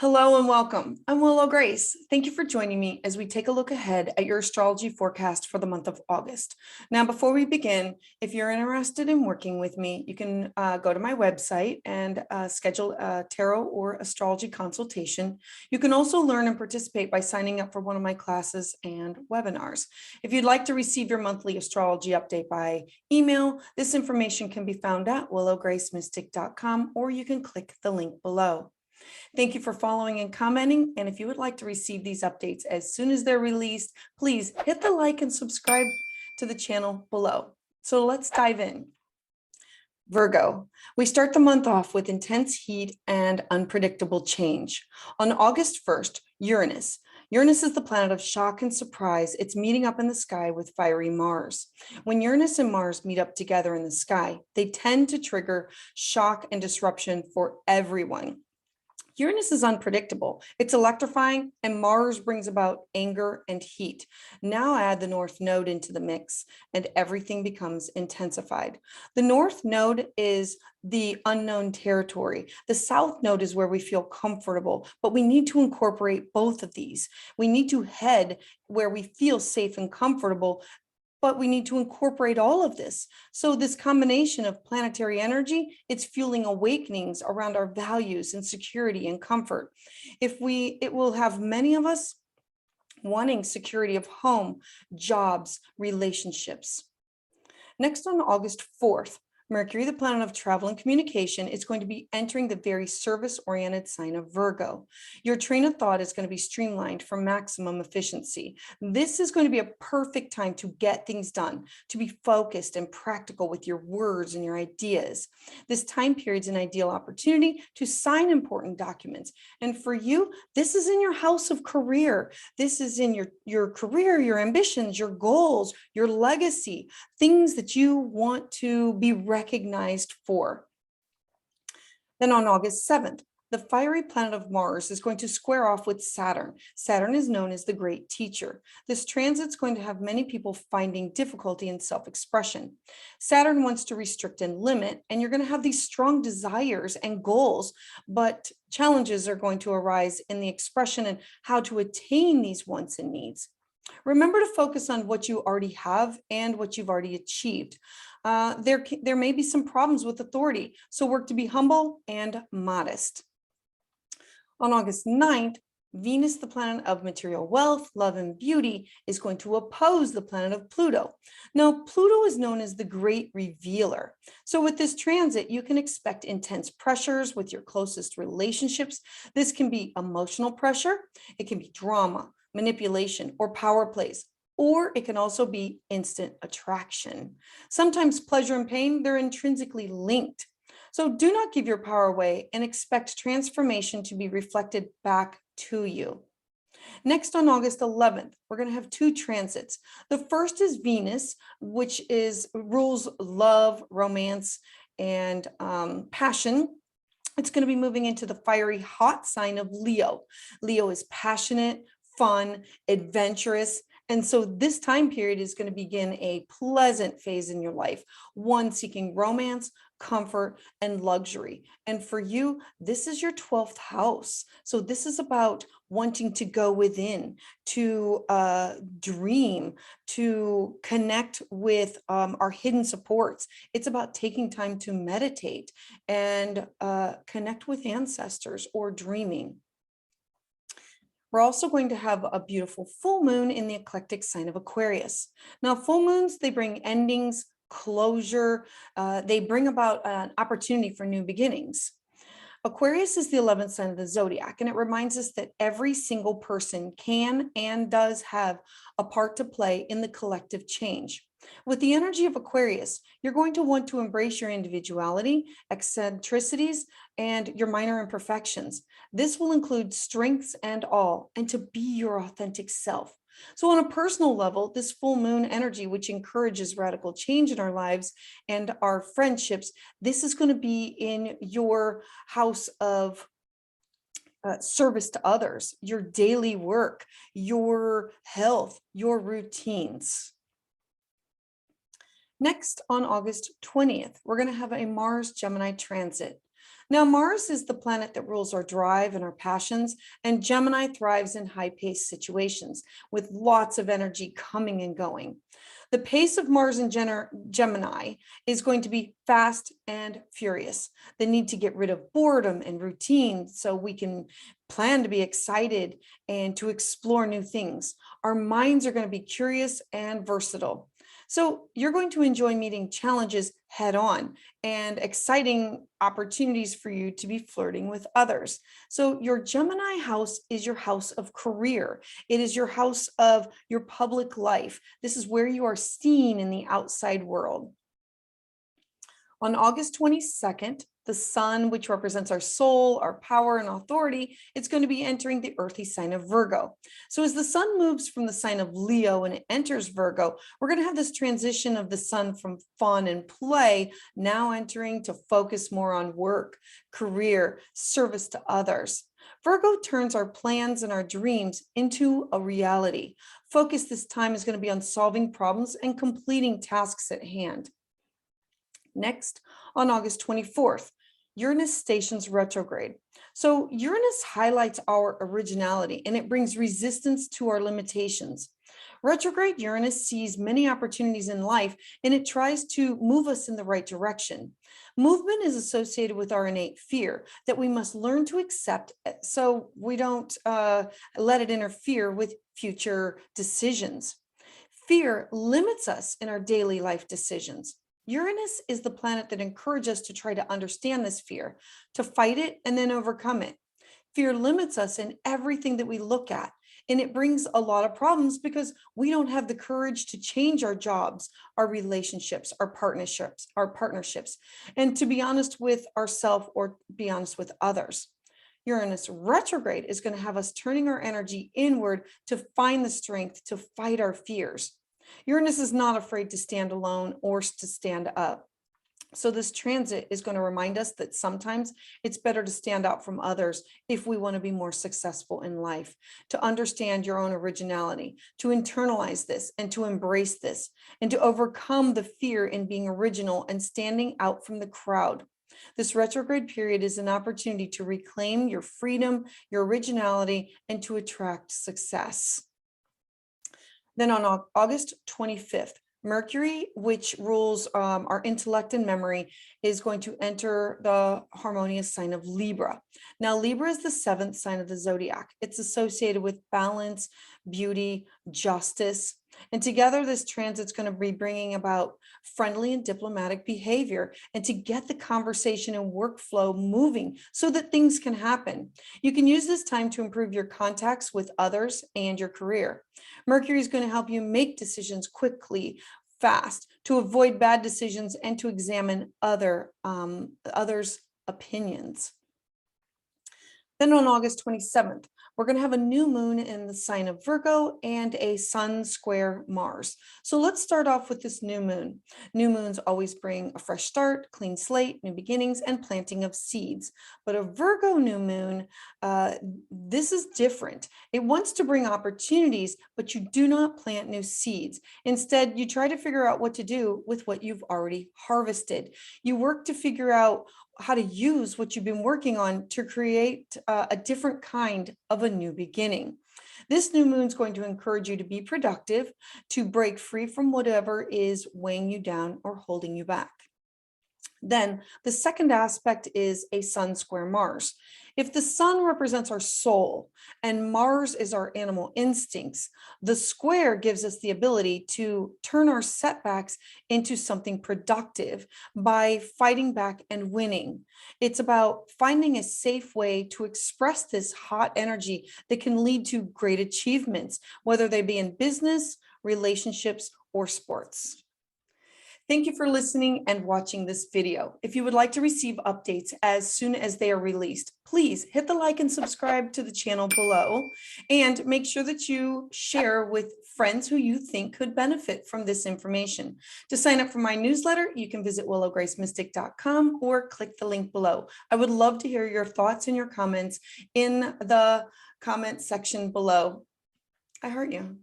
Hello and welcome. I'm Willow Grace. Thank you for joining me as we take a look ahead at your astrology forecast for the month of August. Now, before we begin, if you're interested in working with me, you can go to my website and schedule a tarot or astrology consultation. You can also learn and participate by signing up for one of my classes and webinars. If you'd like to receive your monthly astrology update by email, this information can be found at willowgracemystic.com, or you can click the link below. Thank you for following and commenting. And if you would like to receive these updates as soon as they're released, please hit the like and subscribe to the channel below. So let's dive in. Virgo, we start the month off with intense heat and unpredictable change. On August 1st, Uranus. Uranus is the planet of shock and surprise. It's meeting up in the sky with fiery Mars. When Uranus and Mars meet up together in the sky, they tend to trigger shock and disruption for everyone. Uranus is unpredictable. It's electrifying, and Mars brings about anger and heat. Now add the North Node into the mix, and everything becomes intensified. The North Node is the unknown territory. The South Node is where we feel comfortable, but we need to incorporate both of these. We need to head where we feel safe and comfortable, but we need to incorporate all of this. So this combination of planetary energy, it's fueling awakenings around our values and security and comfort. It will have many of us wanting security of home, jobs, relationships. Next, on August 4th, Mercury, the planet of travel and communication, is going to be entering the very service-oriented sign of Virgo. Your train of thought is going to be streamlined for maximum efficiency. This is going to be a perfect time to get things done, to be focused and practical with your words and your ideas. This time period is an ideal opportunity to sign important documents. And for you, this is in your house of career. This is in your career, your ambitions, your goals, your legacy, things that you want to be recognized for. Then on August 7th, the fiery planet of Mars is going to square off with Saturn. Saturn is known as the great teacher. This transit is going to have many people finding difficulty in self-expression. Saturn wants to restrict and limit, and you're going to have these strong desires and goals, but challenges are going to arise in the expression and how to attain these wants and needs. Remember to focus on what you already have and what you've already achieved. There may be some problems with authority, so work to be humble and modest. On August 9th, Venus, the planet of material wealth, love, and beauty, is going to oppose the planet of Pluto. Now, Pluto is known as the great revealer. So with this transit, you can expect intense pressures with your closest relationships. This can be emotional pressure, it can be drama, manipulation, or power plays, or it can also be instant attraction. Sometimes pleasure and pain, they're intrinsically linked. So do not give your power away and expect transformation to be reflected back to you. Next, on August 11th, we're going to have two transits. The first is Venus, which rules love, romance, and passion. It's going to be moving into the fiery hot sign of Leo. Leo is passionate, fun, adventurous. And so this time period is going to begin a pleasant phase in your life, one seeking romance, comfort, and luxury. And for you, this is your 12th house. So this is about wanting to go within, to dream, to connect with our hidden supports. It's about taking time to meditate and connect with ancestors or dreaming. We're also going to have a beautiful full moon in the eclectic sign of Aquarius. Now, full moons, they bring endings, closure, they bring about an opportunity for new beginnings. Aquarius is the 11th sign of the zodiac, and it reminds us that every single person can and does have a part to play in the collective change. With the energy of Aquarius, you're going to want to embrace your individuality, eccentricities, and your minor imperfections. This will include strengths and all, and to be your authentic self. So on a personal level, this full moon energy, which encourages radical change in our lives and our friendships, this is going to be in your house of service to others, your daily work, your health, your routines. Next, on August 20th, we're going to have a Mars Gemini transit. Now, Mars is the planet that rules our drive and our passions, and Gemini thrives in high-paced situations with lots of energy coming and going. The pace of Mars and Gemini is going to be fast and furious. The need to get rid of boredom and routine so we can plan to be excited and to explore new things. Our minds are going to be curious and versatile. So you're going to enjoy meeting challenges head on and exciting opportunities for you to be flirting with others. So your Gemini house is your house of career. It is your house of your public life. This is where you are seen in the outside world. On August 22nd, the sun, which represents our soul, our power and authority, it's going to be entering the earthy sign of Virgo. So as the sun moves from the sign of Leo and it enters Virgo, we're going to have this transition of the sun from fun and play now entering to focus more on work, career, service to others. Virgo turns our plans and our dreams into a reality. Focus this time is going to be on solving problems and completing tasks at hand. Next, on August 24th, Uranus stations retrograde. So Uranus highlights our originality and it brings resistance to our limitations. Retrograde Uranus sees many opportunities in life and it tries to move us in the right direction. Movement is associated with our innate fear that we must learn to accept so we don't let it interfere with future decisions. Fear limits us in our daily life decisions. Uranus is the planet that encourages us to try to understand this fear, to fight it and then overcome it. Fear limits us in everything that we look at, and it brings a lot of problems because we don't have the courage to change our jobs, our relationships, our partnerships, and to be honest with ourselves or be honest with others. Uranus retrograde is going to have us turning our energy inward to find the strength to fight our fears. Uranus is not afraid to stand alone or to stand up. So this transit is going to remind us that sometimes it's better to stand out from others if we want to be more successful in life, to understand your own originality, to internalize this and to embrace this, and to overcome the fear in being original and standing out from the crowd. This retrograde period is an opportunity to reclaim your freedom, your originality, and to attract success. Then on August 25th, Mercury, which rules our intellect and memory, is going to enter the harmonious sign of Libra. Now, Libra is the 7th sign of the zodiac. It's associated with balance, beauty, justice. And together, this transit's going to be bringing about friendly and diplomatic behavior and to get the conversation and workflow moving so that things can happen. You can use this time to improve your contacts with others and your career. Mercury is going to help you make decisions quickly, fast, to avoid bad decisions and to examine others' opinions. Then on August 27th, we're going to have a new moon in the sign of Virgo and a sun square Mars. So let's start off with this new moon. New moons always bring a fresh start, clean slate, new beginnings, and planting of seeds. But a Virgo new moon, this is different. It wants to bring opportunities, but you do not plant new seeds. Instead, you try to figure out what to do with what you've already harvested. You work to figure out how to use what you've been working on to create a different kind of a new beginning. This new moon is going to encourage you to be productive, to break free from whatever is weighing you down or holding you back. Then the second aspect is a sun square Mars. If the sun represents our soul and Mars is our animal instincts, the square gives us the ability to turn our setbacks into something productive by fighting back and winning. It's about finding a safe way to express this hot energy that can lead to great achievements, whether they be in business, relationships, or sports. Thank you for listening and watching this video. If you would like to receive updates as soon as they are released, please hit the like and subscribe to the channel below, and make sure that you share with friends who you think could benefit from this information. To sign up for my newsletter, you can visit willowgracemystic.com or click the link below. I would love to hear your thoughts and your comments in the comment section below. I heart you.